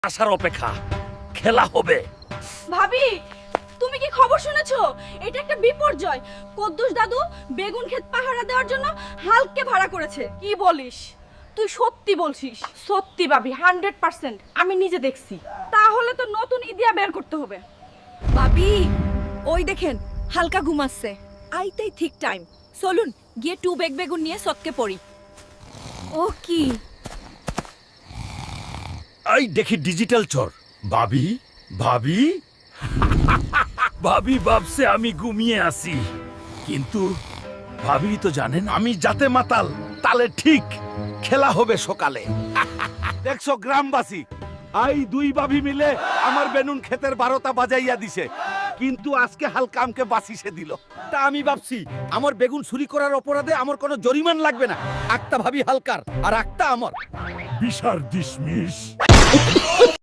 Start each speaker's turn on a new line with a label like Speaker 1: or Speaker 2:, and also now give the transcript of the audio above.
Speaker 1: আসার অপেক্ষা, খেলা হবে।
Speaker 2: ভাবি, তুমি কি খবর শুনেছো? এটা একটা বিপর্যয়। কদ্দুস দাদু বেগুন ক্ষেত পাহারা দেওয়ার জন্য হালকে ভাড়া করেছে। কি বলিস? তুই সত্যি বলছিস? সত্যি ভাবি, 100%। আমি নিজে দেখছি। তাহলে তো নতুন ইদিয়া বের করতে হবে। ভাবি, ওই দেখেন হালকা ঘুমাচ্ছে। আইতেই ঠিক টাইম। চলুন গিয়ে 2 বেগ বেগুন নিয়ে সৎকে পড়ি। ও কি?
Speaker 1: এই দেখি ডিজিটাল চোর। ভাবি, ভাবি ভাবি ভাবছে আমি ঘুমিয়ে আছি, কিন্তু ভাবি তো জানেন আমি যাতে মাতাল, তালে ঠিক খেলা হবে সকালে।
Speaker 3: দেখছো গ্রামবাসী, আই দুই ভাবি মিলে আমার বেনুন ক্ষেতের 12টা বাজাইয়া দিছে, কিন্তু আজকে হালকা আমকে বাঁচিয়ে দিল।
Speaker 4: তা আমি ভাবছি আমার বেগুন চুরি করার অপরাধে আমার কোনো জরিমান লাগবে না। একটা ভাবি হালকার আর একটা আমার।
Speaker 1: বিশার ডিসমিস।